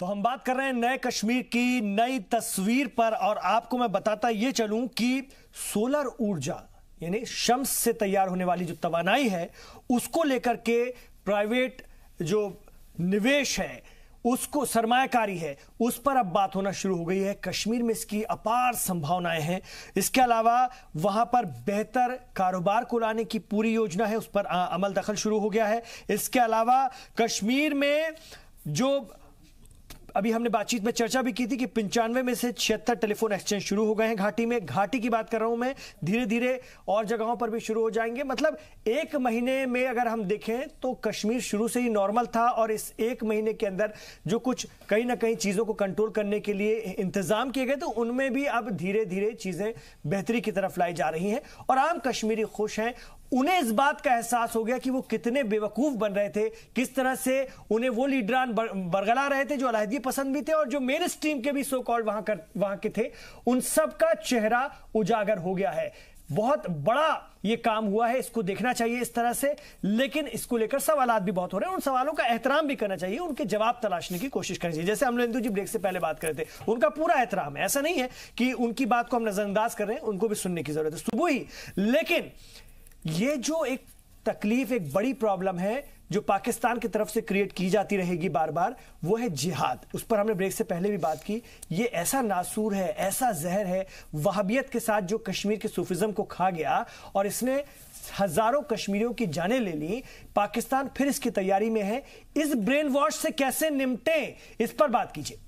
तो हम बात कर रहे हैं नए कश्मीर की नई तस्वीर पर, और आपको मैं बताता ये चलूं कि सोलर ऊर्जा यानी शम्स से तैयार होने वाली जो तवानाई है उसको लेकर के प्राइवेट जो निवेश है, उसको सरमायाकारी है, उस पर अब बात होना शुरू हो गई है। कश्मीर में इसकी अपार संभावनाएं हैं। इसके अलावा वहां पर बेहतर कारोबार को लाने की पूरी योजना है, उस पर अमल दखल शुरू हो गया है। इसके अलावा कश्मीर में जो अभी हमने बातचीत में चर्चा भी की थी कि 95 में से 76 टेलीफोन एक्सचेंज शुरू हो गए हैं घाटी में। घाटी की बात कर रहा हूं मैं, धीरे धीरे और जगहों पर भी शुरू हो जाएंगे। मतलब एक महीने में अगर हम देखें तो कश्मीर शुरू से ही नॉर्मल था, और इस एक महीने के अंदर जो कुछ कहीं ना कहीं चीजों को कंट्रोल करने के लिए इंतजाम किए गए तो उनमें भी अब धीरे धीरे चीजें बेहतरी की तरफ लाई जा रही हैं और आम कश्मीरी खुश हैं। उन्हें इस बात का एहसास हो गया कि वो कितने बेवकूफ बन रहे थे, किस तरह से उन्हें वो लीडरान बरगला रहे थे जो अलहदगी पसंद भी थे और जो मेन स्ट्रीम के भी सो कॉल्ड वहां के थे, उन सब का चेहरा उजागर हो गया है। बहुत बड़ा ये काम हुआ है, इसको देखना चाहिए इस तरह से, लेकिन इसको लेकर सवालात भी बहुत हो रहे हैं। उन सवालों का एहतराम भी करना चाहिए, उनके जवाब तलाशने की कोशिश करनी चाहिए। जैसे अमलेंदु जी ब्रेक से पहले बात कर रहे थे, उनका पूरा एहतराम है, ऐसा नहीं है कि उनकी बात को हम नजरअंदाज कर रहे हैं, उनको भी सुनने की जरूरत है सुबह ही। लेकिन ये जो एक तकलीफ, एक बड़ी प्रॉब्लम है जो पाकिस्तान की तरफ से क्रिएट की जाती रहेगी बार बार, वो है जिहाद। उस पर हमने ब्रेक से पहले भी बात की। ये ऐसा नासूर है, ऐसा जहर है वहाबियत के साथ जो कश्मीर के सूफिज्म को खा गया और इसने हजारों कश्मीरियों की जानें ले ली। पाकिस्तान फिर इसकी तैयारी में है। इस ब्रेन वॉश से कैसे निपटे, इस पर बात कीजिए।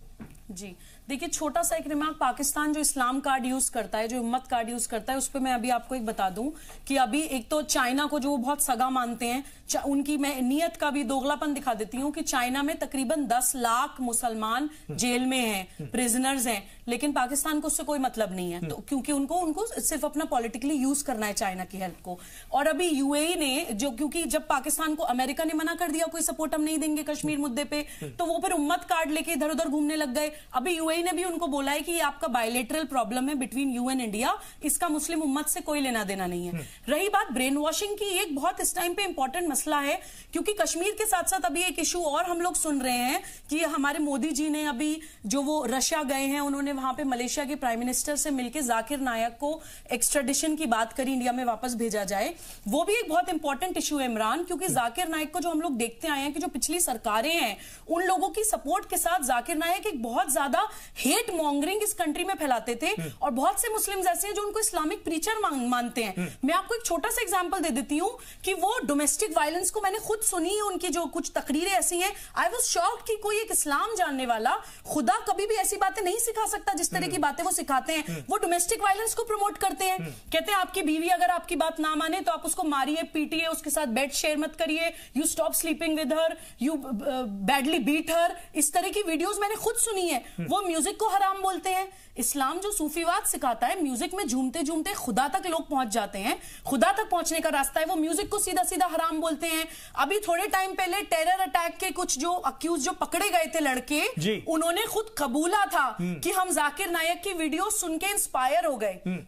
जी देखिए, छोटा सा एक रिमार्क, पाकिस्तान जो इस्लाम कार्ड यूज करता है, जो उम्मत कार्ड यूज करता है, उस पर मैं अभी आपको एक बता दूं कि अभी एक तो चाइना को जो वो बहुत सगा मानते हैं, उनकी मैं नियत का भी दोगलापन दिखा देती हूं कि चाइना में तकरीबन 10 लाख मुसलमान जेल में हैं, प्रिजनर्स हैं, लेकिन पाकिस्तान को उससे कोई मतलब नहीं है। तो क्योंकि उनको सिर्फ अपना पॉलिटिकली यूज करना है चाइना की हेल्प को। और अभी यूएई ने जो, क्योंकि जब पाकिस्तान को अमेरिका ने मना कर दिया कोई सपोर्ट हम नहीं देंगे कश्मीर मुद्दे पे, तो वो फिर उम्मत कार्ड लेके इधर उधर घूमने लग गए। अभी यूएई ने भी उनको बोला है कि ये आपका बायलेटरल प्रॉब्लम है बिटवीन यू एंड इंडिया, इसका मुस्लिम उम्मत से कोई लेना देना नहीं है। रही बात ब्रेन वॉशिंग की, एक बहुत इस टाइम पे इंपॉर्टेंट मसला है, क्योंकि कश्मीर के साथ साथ अभी एक इशू और हम लोग सुन रहे हैं कि हमारे मोदी जी ने अभी जो वो रशिया गए हैं, उन्होंने वहां पे मलेशिया के प्राइम मिनिस्टर से मिलकर जाकिर नायक को एक्स्ट्राडिशन की बात करी, इंडिया में वापस भेजा जाए। वो भी एक बहुत इंपॉर्टेंट इशू है इमरान, क्योंकि जाकिर नायक को जो हम लोग देखते आए हैं कि जो पिछली सरकारें हैं उन लोगों की सपोर्ट के साथ जाकिर नायक एक बहुत ज्यादा हेट मॉन्गरिंग इस कंट्री में फैलाते थे, और बहुत से मुस्लिम्स ऐसे हैं जो उनको इस्लामिक प्रीचर मानते हैं। मैं आपको एक छोटा सा एग्जांपल दे देती हूं कि वो डोमेस्टिक वायलेंस को मैंने खुद सुनी, उनकी जो कुछ तकरीरें ऐसी हैं, आई वाज शॉक्ड कि कोई एक इस्लाम जानने वाला खुदा कभी भी ऐसी बातें नहीं सिखा सकता जिस तरह की बातें वो सिखाते हैं। वो डोमेस्टिक वायलेंस को प्रमोट करते हैं, कहते हैं आपकी बीवी अगर आपकी बात ना माने तो आप उसको मारिए, पीटिए, उसके साथ बेड शेयर मत करिए, you stop sleeping with her, you badly beat her. इस तरह की वीडियोस मैंने खुद सुनी है। वो म्यूजिक को हराम बोलते हैं। इस्लाम जो सूफीवाद सिखाता है, म्यूजिक में झूमते झूमते खुदा तक लोग पहुंच जाते हैं, खुदा तक पहुंचने का रास्ता है, वो म्यूजिक को सीधा सीधा हराम बोलते हैं। अभी थोड़े टाइम पहले टेरर अटैक के कुछ जो अक्यूज जो पकड़े गए थे लड़के, उन्होंने खुद कबूला था कि हम जाकिर नायक की वीडियो सुन के इंस्पायर हो गए।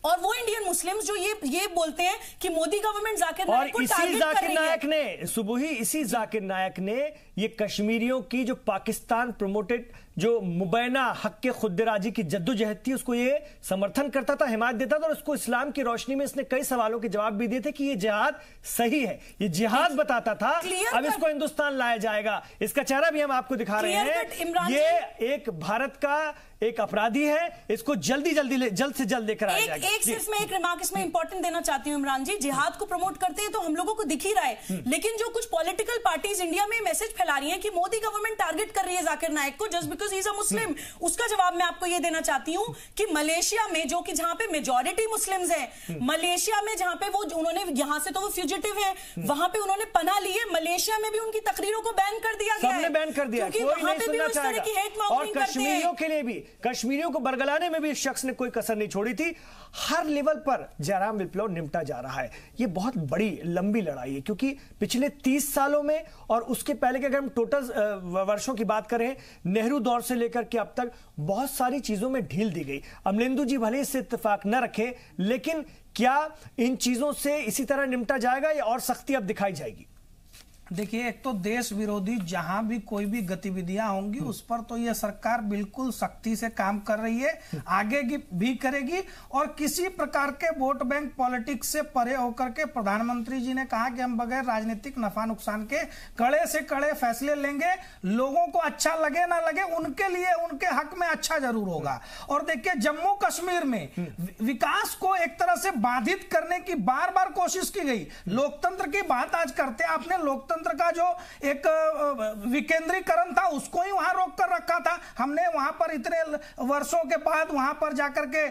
और वो इंडियन मुस्लिम्स जो ये बोलते हैं कि मोदी गवर्नमेंट जाकिर नायक को टारगेट कर रही है। इसी जाकिर नायक ने ये कश्मीरियों की जो पाकिस्तान प्रोमोटेड जो मुबैना हक के खुदराजी की जद्दोजहद थी उसको ये समर्थन करता था, हिमायत देता था, और उसको इस्लाम की रोशनी में इसने कई सवालों के जवाब भी दिए थे कि ये जिहाद सही है, ये जिहाद बताता था। अब इसको हिंदुस्तान लाया जाएगा, इसका चेहरा भी हम आपको दिखा रहे हैं। ये एक भारत का एक अपराधी है, इसको जल्द से जल्द लेकर आया जाएगा। सिर्फ मैं एक रिमार्क इसमें इंपॉर्टेंट देना चाहती हूं इमरान जी, जिहाद को प्रमोट करते हैं तो हम लोगों को दिख ही रहा है, लेकिन जो कुछ पॉलिटिकल पार्टीज इंडिया में मैसेज फैला रही हैं कि मोदी गवर्नमेंट टारगेट कर रही है जाकिर नायक को just because he is a Muslim, उसका जवाब मैं आपको ये देना चाहती हूं कि मलेशिया में जो कि जहां पे मेजॉरिटी मुस्लिम्स हैं, मलेशिया में जहां पे वो उन्होंने यहां से तो वो फ्यूजिटिव हैं, वहां पे उन्होंने पनाह ली है, मलेशिया में भी उनकी तकरीरों को बैन कर दिया गया है, बैन कर दिया, क्योंकि वहां पे भी उस तरह की हेट मॉन्गरिंग करते हैं। कश्मीरियों के लिए भी, कश्मीरियों को बरगलाने में भी इस शख्स ने कोई कसर नहीं छोड़ी थी। हर लेवल पर जयराम विप्लव निपटा जा रहा है। यह बहुत बड़ी लंबी लड़ाई है, क्योंकि पिछले 30 सालों में और उसके पहले के अगर हम टोटल वर्षों की बात करें, नेहरू दौर से लेकर के अब तक बहुत सारी चीजों में ढील दी गई। अमलेंदु जी भले इससे इत्तेफाक न रखे, लेकिन क्या इन चीजों से इसी तरह निपटा जाएगा या और सख्ती अब दिखाई जाएगी? देखिए, एक तो देश विरोधी जहां भी कोई भी गतिविधियां होंगी उस पर तो ये सरकार बिल्कुल सख्ती से काम कर रही है, आगे भी करेगी। और किसी प्रकार के वोट बैंक पॉलिटिक्स से परे होकर के प्रधानमंत्री जी ने कहा कि हम बगैर राजनीतिक नफा नुकसान के कड़े से कड़े फैसले लेंगे। लोगों को अच्छा लगे ना लगे, उनके लिए उनके हक में अच्छा जरूर होगा। और देखिए, जम्मू कश्मीर में विकास को एक तरह से बाधित करने की बार बार कोशिश की गई। लोकतंत्र की बात आज करते हैं, आपने लोकतंत्र का जो एक विकेंद्रीकरण था उसको ही वहां रोक कर रखा था। हमने वहां पर इतने वर्षों के बाद वहां पर जाकर के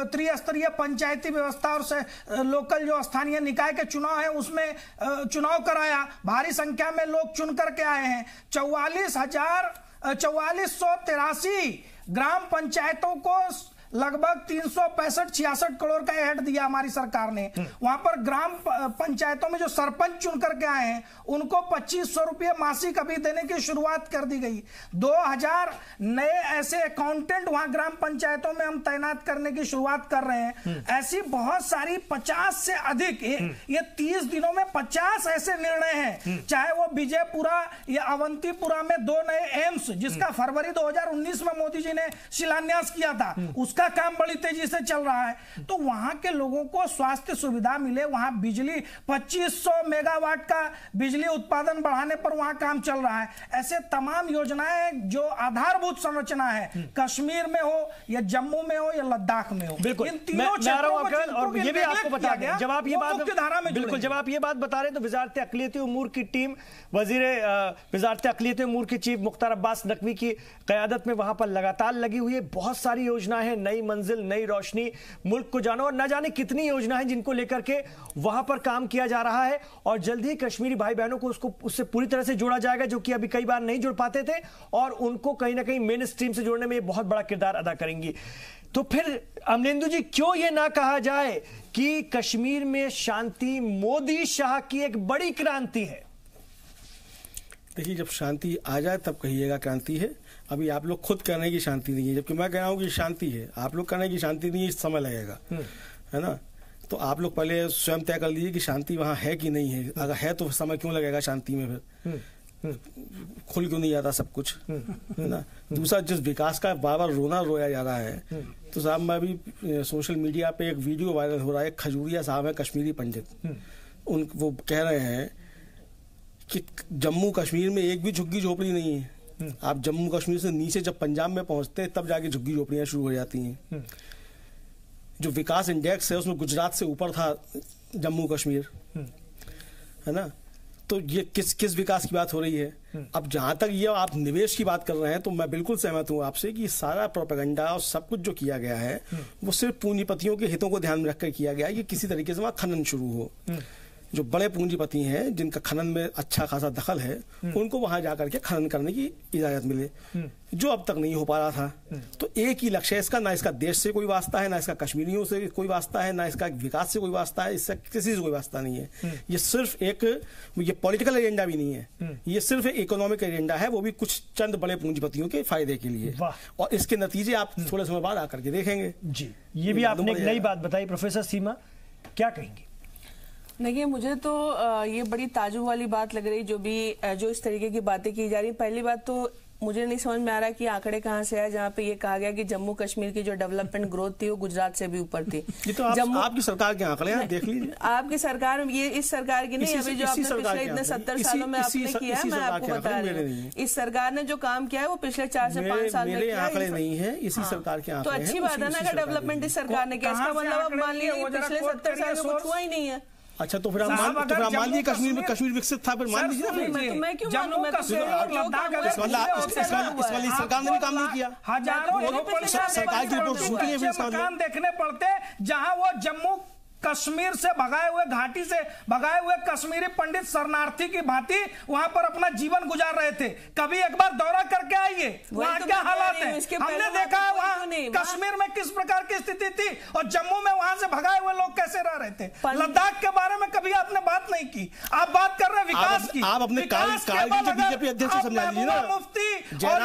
त्रिस्तरीय पंचायती व्यवस्था और से लोकल जो स्थानीय निकाय के चुनाव है उसमें चुनाव कराया। भारी संख्या में लोग चुन करके आए हैं। 44,4683 ग्राम पंचायतों को लगभग 365-66 करोड़ का ऐड दिया हमारी सरकार ने। वहां पर ग्राम पंचायतों में जो सरपंच चुन करके आए हैं उनको 2500 रुपये मासिक अभी देने की शुरुआत कर दी गई। 2000 नए ऐसे अकाउंटेंट वहां ग्राम पंचायतों में हम तैनात करने की शुरुआत कर रहे हैं। ऐसी बहुत सारी 50 से अधिक ये 30 दिनों में 50 ऐसे निर्णय हैं। चाहे वो विजयपुरा या अवंतीपुरा में 2 नए एम्स, जिसका फरवरी 2019 में मोदी जी ने शिलान्यास किया था, उसका काम बड़ी तेजी से चल रहा है। तो वहां के लोगों को स्वास्थ्य सुविधा मिले, वहां बिजली 2500 मेगावाट का बिजली उत्पादन बढ़ाने पर वहां काम चल रहा है। ऐसे तमाम योजनाएं जो आधारभूत संरचना है, कश्मीर में हो या जम्मू में हो या लद्दाख में हो, बिल्कुल इन तीनों और ये भी आपको बता दें, जब आप ये बात बिल्कुल जब आप ये बात बता रहे हैं तो वजारत अक़लियती उमूर की टीम वजारत अक़लियती उमूर के चीफ मुख्तार अब्बास नकवी की क़यादत में वहां पर लगातार लगी हुई है। बहुत सारी योजनाएं हैं, नई मंजिल, नई रोशनी, मुल्क को जानो, और न जाने कितनी योजना है जिनको लेकर के वहां पर काम किया जा रहा है। और जल्द ही कश्मीरी भाई बहनों को उससे पूरी तरह से जोड़ा जाएगा, जो कि अभी कई बार नहीं जुड़ पाते थे, और उनको कहीं ना कहीं मेन स्ट्रीम से जोड़ने में बहुत बड़ा किरदार अदा करेंगी। तो फिर अमलेंदु जी, क्यों यह ना कहा जाए कि कश्मीर में शांति मोदी शाह की एक बड़ी क्रांति है? देखिए, जब शांति आ जाए तब कहिएगा क्रांति है। अभी आप लोग खुद कहने की शांति नहीं है, जबकि मैं कह रहा हूं कि शांति है। आप लोग कहने की शांति नहीं है, इस समय लगेगा, है ना। तो आप लोग पहले स्वयं तय कर लीजिए कि शांति वहां है कि नहीं है। अगर है तो समय क्यों लगेगा शांति में, फिर खुल क्यों नहीं जाता सब कुछ, है ना। दूसरा, जिस विकास का बार बार रोया जा रहा है, तो साहब मैं अभी सोशल मीडिया पे एक वीडियो वायरल हो रहा है। खजूरिया साहब है, कश्मीरी पंडित, वो कह रहे हैं कि जम्मू कश्मीर में एक भी झुग्गी झोपड़ी नहीं है। आप जम्मू कश्मीर से नीचे जब पंजाब में पहुंचते हैं तब जाके झुग्गी झोपड़ियां शुरू हो जाती हैं। जो विकास इंडेक्स है उसमें गुजरात से ऊपर था जम्मू कश्मीर, है ना। तो ये किस विकास की बात हो रही है? अब जहां तक ये आप निवेश की बात कर रहे हैं तो मैं बिल्कुल सहमत हूं आपसे कि सारा प्रोपेगेंडा और सब कुछ जो किया गया है वो सिर्फ पूंजीपतियों के हितों को ध्यान में रखकर किया गया है कि किसी तरीके से वहां खनन शुरू हो। जो बड़े पूंजीपति हैं जिनका खनन में अच्छा खासा दखल है, उनको वहां जाकर के खनन करने की इजाजत मिले, जो अब तक नहीं हो पा रहा था। तो एक ही लक्ष्य है इसका, ना इसका देश से कोई वास्ता है, ना इसका कश्मीरियों से कोई वास्ता है, ना इसका विकास से कोई वास्ता है, इससे किसी से कोई वास्ता नहीं है। ये सिर्फ ये पॉलिटिकल एजेंडा भी नहीं है, ये सिर्फ एक इकोनॉमिक एजेंडा है, वो भी कुछ चंद बड़े पूंजीपतियों के फायदे के लिए। और इसके नतीजे आप थोड़े समय बाद आकर के देखेंगे। जी, ये भी आपने एक नई बात बताई। प्रोफेसर सीमा, क्या कहेंगी? देखिए, मुझे तो ये बड़ी ताजुब वाली बात लग रही जो इस तरीके की बातें की जा रही। पहली बात तो मुझे नहीं समझ में आ रहा कि आंकड़े कहाँ से आए जहाँ पे ये कहा गया कि जम्मू कश्मीर की जो डेवलपमेंट ग्रोथ थी वो गुजरात से भी ऊपर थी। ये तो आपकी सरकार के आंकड़े हैं, देख लीजिए। आपकी सरकार, ये इस सरकार की नहीं, अभी जो आपने पिछले इतने 70 सालों में आपने किया है, मैं आपको बता रही हूँ। इस सरकार ने जो काम किया है वो पिछले 4 से 5 साल में किया है। आंकड़े नहीं है, इसी सरकार के आंकड़े तो अच्छी बात है ना अगर डेवलपमेंट इस सरकार ने किया। इसका मतलब अब मान लीजिए पिछले 70 साल में कुछ हुआ ही नहीं है। अच्छा, तो फिर आप मान लीजिए कश्मीर विकसित था, फिर मान लीजिए ना। मैं क्यों मानूं? मैं तो सरकार ने भी काम नहीं किया। सरकार की रिपोर्ट झूठी है, मकान देखने पड़ते जहां वो जम्मू कश्मीर से भगाए हुए, घाटी से भगाए हुए कश्मीरी पंडित शरणार्थी की भांति वहां पर अपना जीवन गुजार रहे थे। कभी एक बार दौरा करके आइए, वहां क्या हालात है। हमने देखा है वहां कश्मीर में किस प्रकार की स्थिति थी और जम्मू में वहां से भगाए हुए लोग कैसे रह रहे थे। लद्दाख के बारे में कभी आपने बात नहीं की, आप बात कर रहे हैं विकास की। आप अपने बीजेपी अध्यक्ष समझा लीजिए ना, मुफ्ती और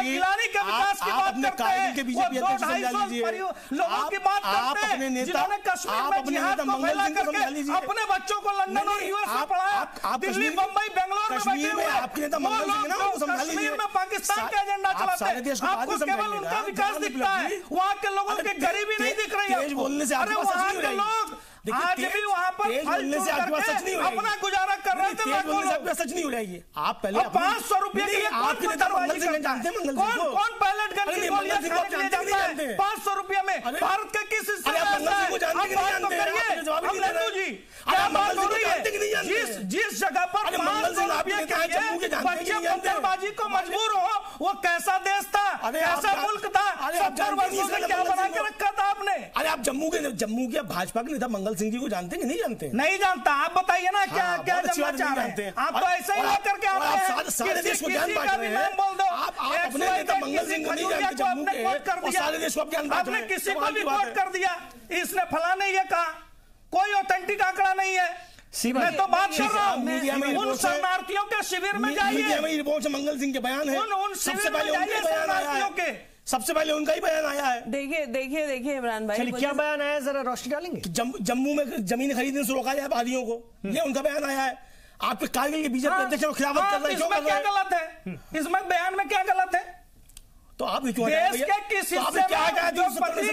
गिलानी के के विकास की बात करते हैं, वो 200-250 लोगों की बात करते हैं जिन्होंने कश्मीर में जिहाद को फैला करके अपने बच्चों को लंदन और यूएस में पढ़ाया, दिल्ली, बंबई, बेंगलोर में बैठे हुए कश्मीर में पाकिस्तान का एजेंडा चलाते हैं। आपको केवल उनका विकास दिखता है, वहाँ के लोगों की गरीबी नहीं दिख रही है। अरे वहाँ के लोग आज भी वहाँ पर अपना गुजारा कर रहे थे। सच नहीं हो रहा है। आप पहले 500 रुपए के लिए कौन पायलट गन की गोलियां खरीद ले जाता है 500 रुपए में? भारत के किस हिस्से में क्या बात हो रही है? जिस जगह पर 500 रुपए के लिए बच्चे पत्थरबाजी को मजबूर हो, वो कैसा देश था, कैसा मुल्क था? 70 वर्षों से क्या बना के रखा था आपने? अरे आप जम्मू के भाजपा के नेता मंगल सिंह जी को जानते हैं कि नहीं जानते? नहीं जानता। आप बताइए ना क्या क्या जानना चाह रहे हैं? आप तो ऐसे ही लेकर के आते हैं, सारे देश को ज्ञान बांट रहे हैं। बोल दो आप अपने नेता मंगल सिंह को नहीं जानते जम्मू के, और सारे देश को ज्ञान बांट रहे हैं। आपने किसी को भी कोट कर दिया, इसने फला नहीं ये कहा, कोई ऑथेंटिक आंकड़ा नहीं है। मैं तो बात कर रहा हूँ उन शरणार्थियों के शिविर में जाइए, रिपोर्ट से मंगल सिंह के बयान है, उन शिविर में जाइए शरणार्थियों के, सबसे पहले उनका ही बयान आया है। देखिए इमरान भाई, क्या बयान आया है, जरा रोशनी डालेंगे? जम्मू में जमीन खरीदने से रोका जाए वादियों को, ये उनका बयान आया है। आपके कारगिल के बीजेपी अध्यक्ष को खिलाफत कर रहे हैं, इसमें क्या गलत है? इसमें बयान में क्या गलत है? तो आप देश के किस हिस्से में उद्योगपति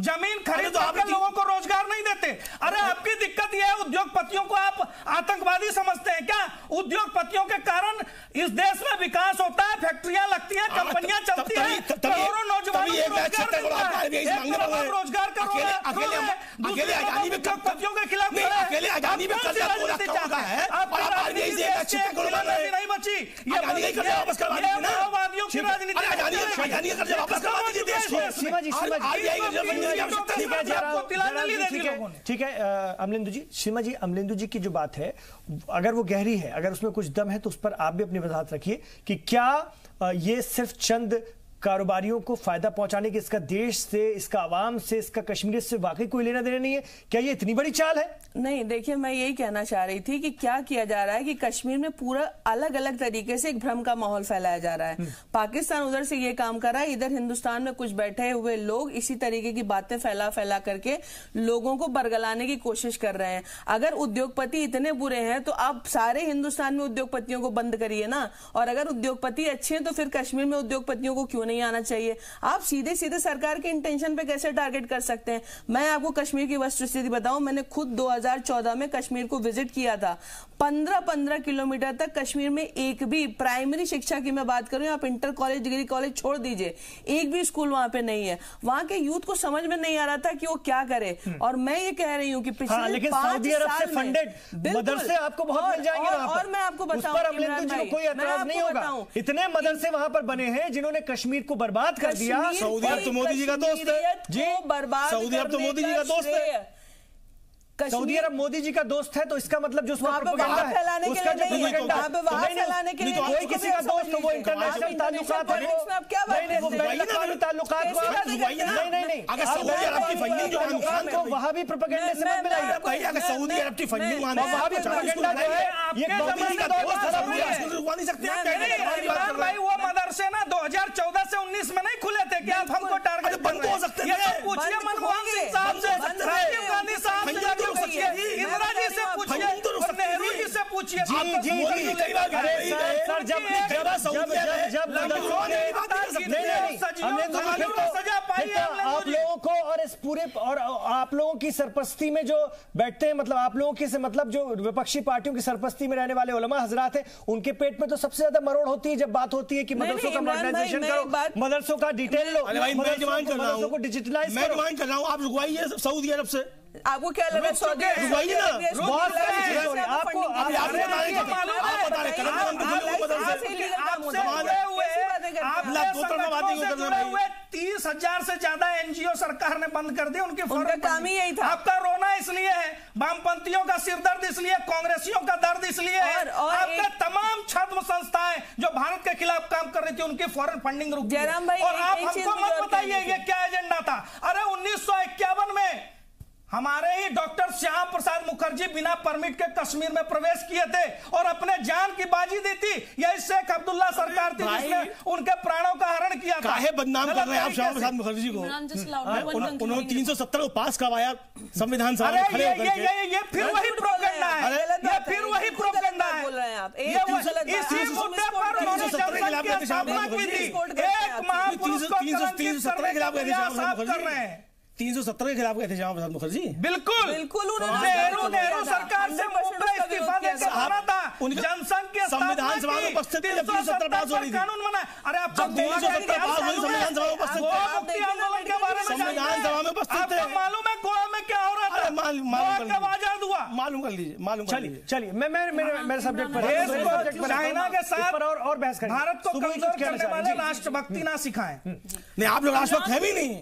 जमीन खरीद कर लोगों को रोजगार नहीं देते? अरे आपकी दिक्कत यह है, उद्योगपतियों को आप आतंकवादी समझते हैं क्या? उद्योगपतियों के कारण इस देश में विकास होता है, फैक्ट्रियां लगती हैं, कंपनियां चलती हैं, करोड़ों नौजवानों को रोजगार कर रहे हैं। अकेले अडानी में उद्योगपतियों के खिलाफ अकेले अडानी में कर्जा नहीं बची, माओवादियों की राजनीति। ठीक है अमलेंदु जी, सीमा जी, अमलेंदु जी की जो बात है अगर वो गहरी है, अगर उसमें कुछ दम है तो उस पर आप भी अपनी वजाहत रखिए कि क्या ये सिर्फ चंद कारोबारियों को फायदा पहुंचाने के, इसका देश से, इसका आवाम से, इसका कश्मीर से वाकई कोई लेना देना नहीं है? क्या ये इतनी बड़ी चाल है? नहीं, देखिए मैं यही कहना चाह रही थी कि क्या किया जा रहा है कि कश्मीर में पूरा अलग अलग तरीके से एक भ्रम का माहौल फैलाया जा रहा है। पाकिस्तान उधर से ये काम कर रहा है, इधर हिंदुस्तान में कुछ बैठे हुए लोग इसी तरीके की बातें फैला करके लोगों को बरगलाने की कोशिश कर रहे हैं। अगर उद्योगपति इतने बुरे हैं तो आप सारे हिंदुस्तान में उद्योगपतियों को बंद करिए ना, और अगर उद्योगपति अच्छे हैं तो फिर कश्मीर में उद्योगपतियों को क्यों नहीं आना चाहिए? आप सीधे सीधे सरकार के इंटेंशन पे कैसे टारगेट कर सकते हैं? मैं आपको कश्मीर की वस्तुस्थिति बताऊं, मैंने खुद 2014 में कश्मीर को विजिट किया था। 15-15 किलोमीटर तक कश्मीर में एक भी प्राइमरी शिक्षा की मैं बात करूं, आप इंटर कॉलेज, डिग्री कॉलेज छोड़ दीजिए, एक भी स्कूल वहां पे नहीं है। वहां के यूथ को समझ में नहीं आ रहा था कि वो क्या करे। और मैं ये कह रही हूं कि पिछले 5 साल में मदरसे आपको बहुत मिल जाएंगे वहां पर। और मैं आपको बताऊं, कोई एतराज नहीं होगा। इतने मदरसे वहां पर बने हैं जिन्होंने कश्मीर को बर्बाद कर दिया। सऊदी अरब तो मोदी जी का दोस्त है जी, बर्बाद सऊदी अरब तो मोदी जी का दोस्त है। सऊदी अरब मोदी जी का दोस्त है तो इसका मतलब जो उसका प्रोपेगेंडा है, उसका जो प्रोपेगेंडा है, कोई किसी का दोस्त हो वो इंटरनेशनल ताल्लुकात है, नहीं वो बैनुल-अक़वामी ताल्लुकात हुआ, नहीं अगर सऊदी अरब की फंडिंग जो नुकसान को वहां भी प्रोपेगेंडे से मत मिलाइए। अगर सऊदी अरब की फंडिंग वहां भी प्रोपेगेंडा जो है ये मोदी जी का दोस्त है, रुकवा नहीं सकते भाई। वो मदरसे ना 2014 से 19 में नहीं खुले थे क्या? आप हमको टारगेट बंद हो सकते हैं। पूछिए मनमोहन सिंह साहब से, राजीव गांधी साहब से, इंदिरा जी से पूछिए, नेहरू जी से पूछिए। आप लोगों को और इस पूरे और आप लोगों की सरपरस्ती में जो बैठते हैं, मतलब आप लोगों की से मतलब जो विपक्षी पार्टियों की सरपरस्ती में रहने वाले उलमा हजरात हैं, उनके पेट में तो सबसे ज्यादा मरोड़ होती है जब बात होती है कि मदरसों का मॉडर्नाइजेशन करो, मदरसों का डिटेल लो, मदरसों को डिजिटलाइज मैं डिमांड कर रहा हूँ, आप रुकवाइए सऊदी अरब से। आपको क्या लगा? सऊदी आपको 30,000 से ज्यादा एनजीओ सरकार ने बंद कर दिया। उनके काम ही यही था। आपका रोना इसलिए है, वामपंथियों का सिरदर्द इसलिए, कांग्रेसियों का दर्द इसलिए है, आपका तमाम छद्म संस्थाएं जो भारत के खिलाफ काम कर रही थी उनकी फॉरेन फंडिंग रुक गई। और आप हमको मत बताइए ये क्या एजेंडा था। अरे 1951 में हमारे ही डॉक्टर श्याम प्रसाद मुखर्जी बिना परमिट के कश्मीर में प्रवेश किए थे और अपने जान की बाजी दी थी। यही शेख अब्दुल्ला सरकार थी जिसने उनके प्राणों का हरण किया था। काहे बदनाम कर रहे हैं आप श्यामा प्रसाद मुखर्जी को? उन्होंने 370 को पास करवाया संविधान सभा में खड़े होकर के। ये फिर वही प्रोपेगेंडा है, ये फिर वही प्रोपेगेंडा है। बोल रहे हैं आप इसी मुद्दे पर उन्होंने जनसंघ की स्थापना की थी। एक महापुरुष को कलंकित करने का प्रयास आप कर रहे हैं। 370 के खिलाफ गए थे श्यामा प्रसाद मुखर्जी। बिल्कुल नेहरू सरकार से इस्तीफा देकर आना था। जनसंघ के संविधान सभा में उपस्थित थे जब 370 पास हो रही थी। कानून बना। अरे आप 370 पास हुई संविधान सभा में उपस्थित थे। आंदोलन के बारे में संविधान सभा में उपस्थित थे। मालूम है गोवा में क्या हो रहा था? आजाद हुआ। मालूम कर लीजिए। चलिए मैं मेरे सब्जेक्ट पर चाइना के साथ और बहस करें। भारत को कमजोर करने वाले राष्ट्रभक्ति ना सिखाएं। नहीं, आप लोग राष्ट्रभक्त है भी नहीं।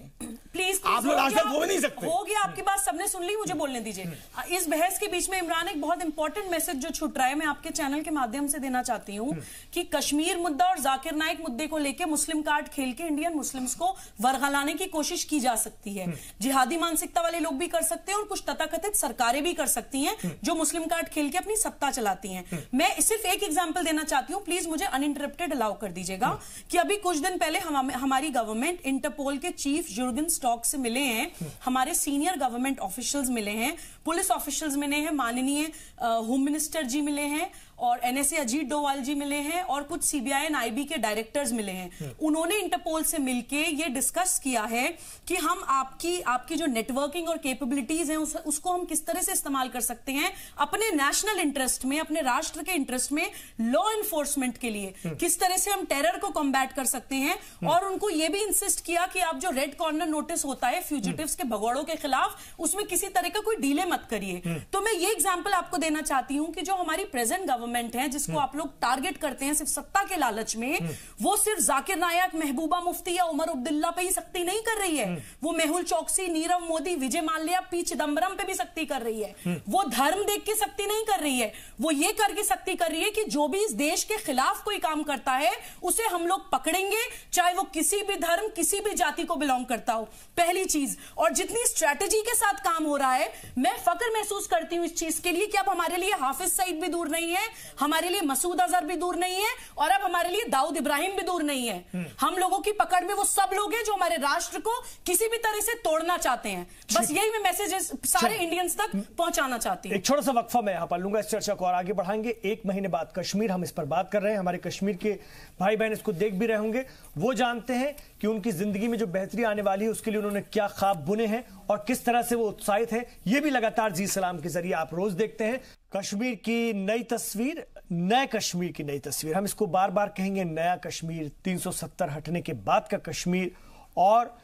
प्लीज आप लोग राष्ट्रभक्त हो भी नहीं सकते। हो गया, आपकी बात सबने सुन ली, मुझे बोलने दीजिए। इस बहस के बीच में इमरान एक बहुत इंपॉर्टेंट मैसेज जो छूट रहा है, मैं आपके चैनल के माध्यम से देना चाहती हूँ कि कश्मीर मुद्दा और जाकिर नाइक मुद्दे को लेकर मुस्लिम कार्ड खेल के इंडियन मुस्लिम्स को वरगलाने की कोशिश की जा सकती है। जिहादी मानसिकता वाले लोग भी कर सकते हैं और कुछ तथाकथित सरकारें भी कर सकती हैं जो मुस्लिम कार्ड खेल के अपनी सत्ता चलाती हैं। मैं सिर्फ एक एग्जाम्पल देना चाहती हूँ, प्लीज मुझे अनइंटरप्टेड अलाउ कर दीजिएगा कि अभी कुछ दिन पहले हमारी गवर्नमेंट इंटरपोल के चीफ जुर्गन स्टॉक से मिले हैं, हमारे सीनियर गवर्नमेंट ऑफिशियल्स मिले हैं, पुलिस ऑफिशियल्स मिले हैं, माननीय होम मिनिस्टर जी मिले हैं और एनएसए अजीत डोवाल जी मिले हैं और कुछ सीबीआई एंड आईबी के डायरेक्टर्स मिले हैं। उन्होंने इंटरपोल से मिलके ये डिस्कस किया है कि हम आपकी जो नेटवर्किंग और कैपेबिलिटीज हैं उसको हम किस तरह से इस्तेमाल कर सकते हैं अपने नेशनल इंटरेस्ट में, अपने राष्ट्र के इंटरेस्ट में, लॉ एनफोर्समेंट के लिए किस तरह से हम टेरर को कॉम्बैट कर सकते हैं। और उनको ये भी इंसिस्ट किया कि आप जो रेड कॉर्नर नोटिस होता है फ्यूजिटिव्स के भगौड़ों के खिलाफ, उसमें किसी तरह का कोई डीले मत करिए। तो मैं ये एग्जाम्पल आपको देना चाहती हूं कि जो हमारी प्रेजेंट गवर्नमेंट है जिसको आप लोग टारगेट करते हैं सिर्फ सत्ता के लालच में, वो सिर्फ जाकिर नायक, महबूबा मुफ्ती या उमर अब्दुल्ला पे ही सख्ती नहीं कर रही है, वो मेहुल चौकसी, नीरव मोदी, विजय माल्या, पी चिदम्बरम पे भी सख्ती कर रही है। वो धर्म देख के सख्ती नहीं कर रही है, वो ये करके सख्ती कर रही है कि जो भी इस देश के खिलाफ कोई काम करता है उसे हम लोग पकड़ेंगे, चाहे वो किसी भी धर्म, किसी भी जाति को बिलोंग करता हो। पहली चीज। और जितनी स्ट्रेटेजी के साथ काम हो रहा है, मैं फक्र महसूस करती हूं इस चीज के लिए कि अब हमारे लिए हाफिज सईद भी दूर नहीं है, हमारे लिए मसूद अजहर भी दूर नहीं है और अब हमारे लिए दाऊद इब्राहिम भी दूर नहीं है। हम लोगों की पकड़ में वो सब लोग हैं जो हमारे राष्ट्र को किसी भी तरह से तोड़ना चाहते हैं। बस यही मैं मैसेजेस सारे इंडियंस तक पहुंचाना चाहती हूं। एक छोटा सा वक्फा मैं यहां पर लूंगा, इस चर्चा को और आगे बढ़ाएंगे। 1 महीने बाद कश्मीर, हम इस पर बात कर रहे हैं, हमारे कश्मीर के भाई बहन इसको देख भी रहे होंगे, वो जानते हैं कि उनकी जिंदगी में जो बेहतरी आने वाली है उसके लिए उन्होंने क्या ख्वाब बुने हैं और किस तरह से वो उत्साहित है। ये भी लगातार जी सलाम के जरिए आप रोज देखते हैं। कश्मीर की नई तस्वीर, नए कश्मीर की नई तस्वीर, हम इसको बार बार कहेंगे, नया कश्मीर, 370 हटने के बाद का कश्मीर और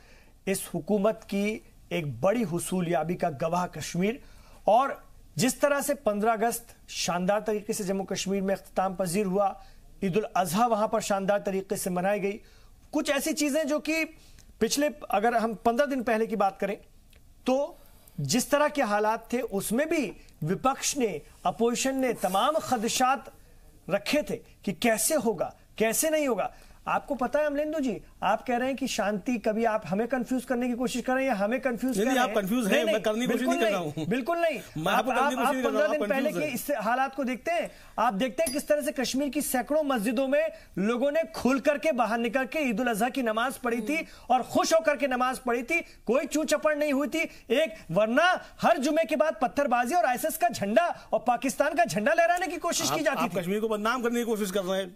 इस हुकूमत की एक बड़ी हुसूलियाबी का गवाह कश्मीर। और जिस तरह से 15 अगस्त शानदार तरीके से जम्मू कश्मीर में इख्तिताम पजीर हुआ, ईद उल अजहा वहां पर शानदार तरीके से मनाई गई, कुछ ऐसी चीजें जो कि पिछले, अगर हम 15 दिन पहले की बात करें तो जिस तरह के हालात थे उसमें भी विपक्ष ने, अपोजिशन ने तमाम खदशात रखे थे कि कैसे होगा, कैसे नहीं होगा। आपको पता है अमलेंदु जी, आप कह रहे हैं कि शांति, कभी आप हमें कंफ्यूज करने की कोशिश कर रहे हैं या हमें कंफ्यूज कर रहे हैं? आप कंफ्यूज हैं, मैं करने की कोशिश नहीं कर रहा हूं। बिल्कुल नहीं। आप 15 दिन पहले के इस हालात को देखते हैं, आप देखते हैं किस तरह से कश्मीर की सैकड़ों मस्जिदों में लोगों ने खुल करके बाहर निकल के ईद उल अजहा की नमाज पढ़ी थी और खुश होकर के नमाज पढ़ी थी, कोई चू चपड़ नहीं हुई थी। वरना हर जुमे के बाद पत्थरबाजी और आईएसआईएस का झंडा और पाकिस्तान का झंडा लहराने की कोशिश की जाती थी। कश्मीर को बदनाम करने की कोशिश कर रहे हैं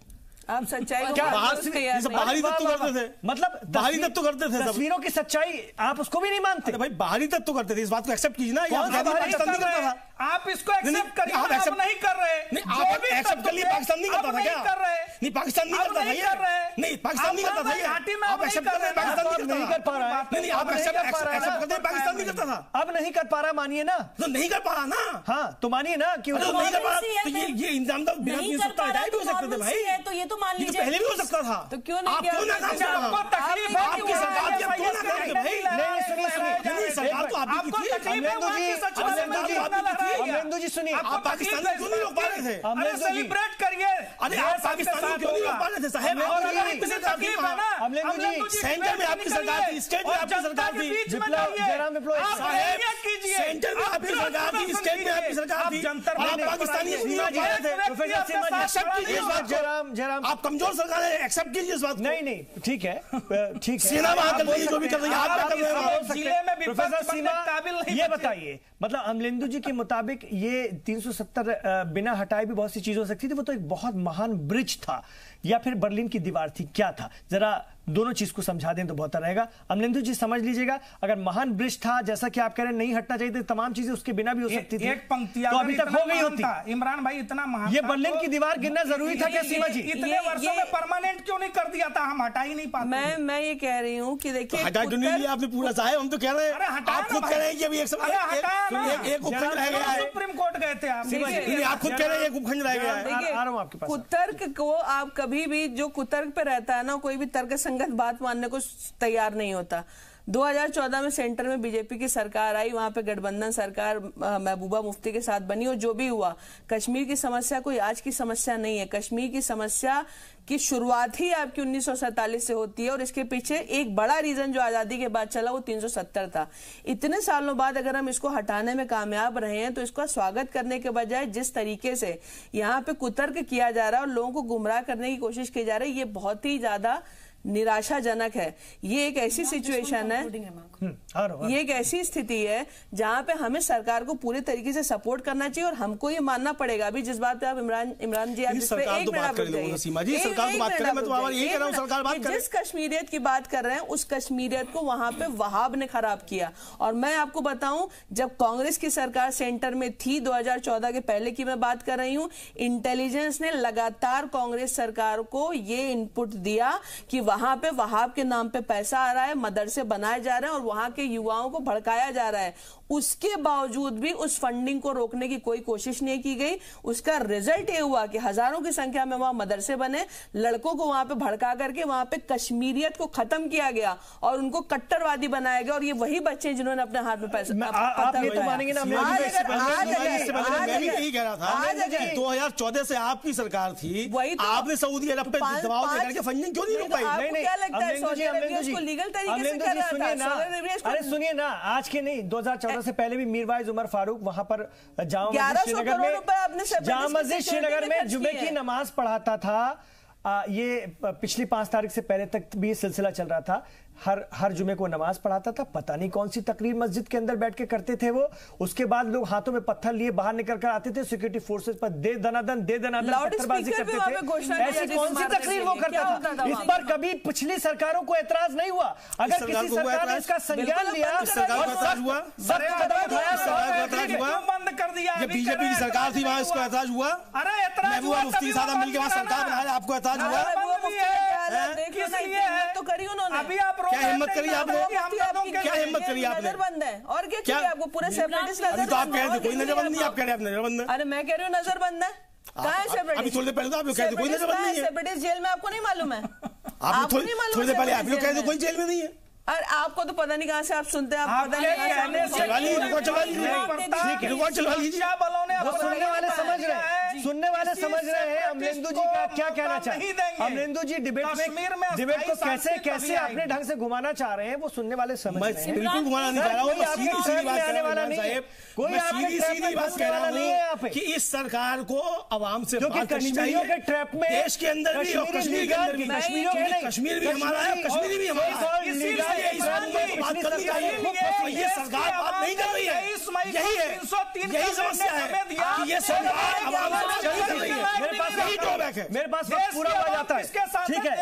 आप। सच्चाई को बाहरी तत्व करते थे, मतलब बाहरी तत्व करते थे, तस्वीरों की सच्चाई आप उसको भी नहीं मानते। भाई बाहरी तत्व करते थे, इस बात को एक्सेप्ट कीजिए ना। पाकिस्तान नहीं करता था, आप इसको एक्सेप्ट करिए, आप एक्सेप्ट नहीं कर रहे। नहीं, आप एक्सेप्ट कर लिए, पाकिस्तान नहीं करता था क्या? नहीं, पाकिस्तान नहीं करता था ये। नहीं, पाकिस्तान नहीं करता था ये। आप एक्सेप्ट कर रहे हैं, पाकिस्तान नहीं कर पा रहा है। नहीं, आप एक्सेप्ट करते हैं, पाकिस्तान नहीं करता था। अब नहीं कर पा रहा, मानिए ना। तो नहीं कर पा रहा ना। हाँ, तो मानिए ना कि नहीं कर पा रहा, तो ये इंतजाम तो बिना की सत्ता हटाए भी हो सकते थे भाई। तो ये तो मान लीजिए पहले भी हो सकता था। तो क्यों नहीं आपको तकलीफ है? आपकी सरकार की अब क्यों ना करेंगे भाई? नहीं, सुनिए, सरकार तो आपकी आपको तकलीफ है वहाँ की सचिवालय में कितना लहराया गया? अमलेंदु जी सुनिए, आप पाकिस्तान में क्यों नहीं रोक पा रहे थे? अरे सेलिब्रेट करिए। अरे आप पाकिस्तान में क्यों नहीं रोक पा रहे थे साहब? और अगर इतनी तकलीफ है ना, अमलेंदु जी, सेंटर में आपकी सरकार थी, स्टेट में आपकी सरकार थी। जयराम विप्लव साहब, सेंटर में आपकी सरकार थी, स्टेट में आपकी सरकार थी। आप पाकिस्तानी नहीं रोक पा रहे थे। प्रोफेसर सीमा जी, एक्सेप्ट कीजिए इस बात को। जयराम, आप कमजोर सरकार है, एक्सेप्ट कीजिए इस बात को। नहीं, ठीक है, ठीक है। सेना वहां कर रही है, जो भी कर रही है, आप क्या कर रहे हो? जिले में विपक्ष प्रोफेसर बनने सीमा, काबिल नहीं ये बचे। बताइए, मतलब अमलेंदु जी के मुताबिक ये 370 बिना हटाए भी बहुत सी चीजें हो सकती थी, वो तो एक बहुत महान ब्रिज था या फिर बर्लिन की दीवार थी, क्या था? जरा दोनों चीज को समझा दें तो बेहतर रहेगा। अमलेंदु जी समझ लीजिएगा, अगर महान ब्रिज था जैसा कि आप कह रहे हैं नहीं हटना चाहिए, तो तमाम चीजें उसके बिना भी हो सकती थी, एक पंक्ति तो अभी तक हो गई होती। इमरान भाई इतना महान ये था, बर्लिन की दीवार गिरना जरूरी था क्या सीमा जी? इतने वर्षों में परमानेंट क्यों नहीं कर दिया था? हम हटा ही नहीं पाते। मैं ये कह रही हूँ कि देखिए, हटा क्यों नहीं लिया आपने पूरा साहब? हम तो कह रहे अरे हैं, हटाया आप खुद ना कह रहे भाई। हैं कि अभी एक एक उपखंड रह गया है। सुप्रीम कोर्ट गए थे आप। नहीं, आप खुद कह रहे हैं एक उपखंड रह गया है। देखिए, आ रहा हूं आपके पास। कुतर्क को आप कभी भी, जो कुतर्क पे रहता है ना, कोई भी तर्कसंगत बात मानने को तैयार नहीं होता। 2014 में सेंटर में बीजेपी की सरकार आई, वहां पे गठबंधन सरकार महबूबा मुफ्ती के साथ बनी, और जो भी हुआ, कश्मीर की समस्या कोई आज की समस्या नहीं है। कश्मीर की समस्या की शुरुआत ही आपकी 1947 से होती है, और इसके पीछे एक बड़ा रीजन जो आजादी के बाद चला वो 370 था। इतने सालों बाद अगर हम इसको हटाने में कामयाब रहे हैं, तो इसका स्वागत करने के बजाय जिस तरीके से यहाँ पे कुतर्क किया जा रहा है और लोगों को गुमराह करने की कोशिश की जा रही है, ये बहुत ही ज्यादा निराशाजनक है। ये एक ऐसी सिचुएशन है, ये एक ऐसी स्थिति है जहां पे हमें सरकार को पूरे तरीके से सपोर्ट करना चाहिए, और हमको ये मानना पड़ेगा। अभी जिस बात पे आप इमरान जी, आप जिस पे एक मिनट रुक जाइए, सीमा जी, सरकार को बात करें, मैं तो यही कह रहा हूं, सरकार बात करे। जिस कश्मीरियत की बात कर रहे हैं, उस कश्मीरियत को वहां पे वहाब ने खराब किया। और मैं आपको बताऊं, जब कांग्रेस की सरकार सेंटर में थी, 2014 के पहले की मैं बात कर रही हूं, इंटेलिजेंस ने लगातार कांग्रेस सरकार को ये इनपुट दिया कि वहां पे वहाब के नाम पे पैसा आ रहा है, मदरसे बनाए जा रहे हैं और वहां के युवाओं को भड़काया जा रहा है। उसके बावजूद भी उस फंडिंग को रोकने की कोई कोशिश नहीं की गई। उसका रिजल्ट ये हुआ कि हजारों की संख्या में वहां मदरसे बने, लड़कों को वहां पे भड़का करके वहां पे कश्मीरियत को खत्म किया गया और उनको कट्टरवादी बनाया गया। और ये वही बच्चे जिन्होंने अपने हाथ में पैसा, आप ये तो मानेंगे ना, मैं यही कह रहा था, 2014 से आपकी सरकार थी, आपने सऊदी अरब पे दबाव देकर के फंडिंग क्यों नहीं रोक पाई? क्या लगता है सऊदी अरेबिया इसको लीगल तरीके से कर रहा था? अरे सुनिए ना, आज के नहीं, 2014 से पहले भी मीरवाइज उमर फारूक वहां पर जामा मस्जिद श्रीनगर में जुमे की नमाज पढ़ाता था। ये पिछली 5 तारीख से पहले तक भी सिलसिला चल रहा था। हर जुमे को नमाज पढ़ाता था। पता नहीं कौन सी तकरीर मस्जिद के अंदर बैठ के करते थे वो। उसके बाद लोग हाथों में पत्थर लिए बाहर निकल कर आते थे, सिक्योरिटी फोर्सेस पर दे दनादन पत्थरबाजी करते थे। ऐसी कौन सी तकरीर वो करता था? इस पर कभी पिछली सरकारों को एतराज नहीं हुआ? अगर किसी सरकार ने इसका संज्ञान लिया, बंद कर दिया। बीजेपी की सरकार थी, वहां इसको एतराज हुआ। अरे महबूबा मुफ्ती साहब मिलकर वहां सरकार बनाया, आपको एतराज हुआ? तो करी उन्होंने। अभी आप क्या हिम्मत करी आपने? क्या हिम्मत करी आपने? नजरबंद है और क्या आपको पूरे सेपरेटिस्ट अभी तो आप कह रहे थे कोई नजरबंद नहीं, आप कह रहे हैं नजरबंद है। अरे मैं कह रही हूँ नजरबंद है। कहाँ है सेपरेटिस्ट? अभी थोड़ी देर पहले तो आप लोग कह रहे थे कोई नजरबंद नहीं है। सेपरेटिस्ट जेल में, आपको नहीं मालूम है? आप थोड़ी देर पहले आप लोग कह रहे थे कोई जेल में नहीं है। अरे आपको तो पता नहीं कहाँ से आप सुनते हैं, आप पता नहीं सुनने वाले समझ रहे हैं अमलेंदु जी का क्या कहना चाहते हैं। अमलेंदु जी डिबेट को कैसे अपने ढंग से घुमाना चाह रहे हैं, वो सुनने वाले समझ रहे हैं। बिल्कुल घुमाना नहीं चाह रहा हूँ, सीधी बात करने वाला नहीं है। कोई सीधी बात कह रहा नहीं है यहाँ पे कि इस सरकार को आवाम से बात करनी कश्मीरियों के ट्रैप में, देश के अंदर भी और कश्मीर के अंदर भी, कश्मीर भी हमारा है, कश्मीरी भी हमारा है। बात करनी चाहिए। ये सरकार बात नहीं कर रही है, यही समस्या है कि ये सरकार आवाम से नहीं कर रही है। मेरे पास वक्त पूरा हो जाता है, ठीक है,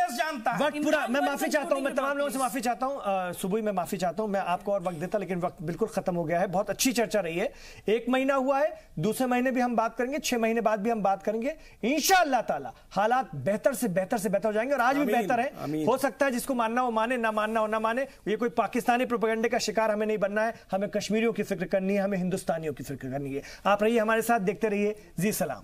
वक्त पूरा। मैं माफी चाहता हूँ, मैं तमाम लोगों से माफी चाहता हूँ। सुबह मैं माफी चाहता हूँ, मैं आपको और वक्त देता, लेकिन वक्त बिल्कुल खत्म हो गया है। बहुत अच्छी चर्चा रही है। 1 महीना हुआ है, दूसरे महीने भी हम बात करेंगे, 6 महीने बाद भी हम बात करेंगे। इंशाअल्लाह ताला हालात बेहतर से बेहतर हो जाएंगे, और आज भी बेहतर है। हो सकता है जिसको मानना हो माने, ना मानना हो ना माने। ये कोई पाकिस्तानी प्रोपेगेंडे का शिकार हमें नहीं बनना है। हमें कश्मीरियों की फिक्र करनी है, हमें हिंदुस्तानियों की फिक्र करनी है। आप रहिए हमारे साथ, देखते रहिए जी सलाम।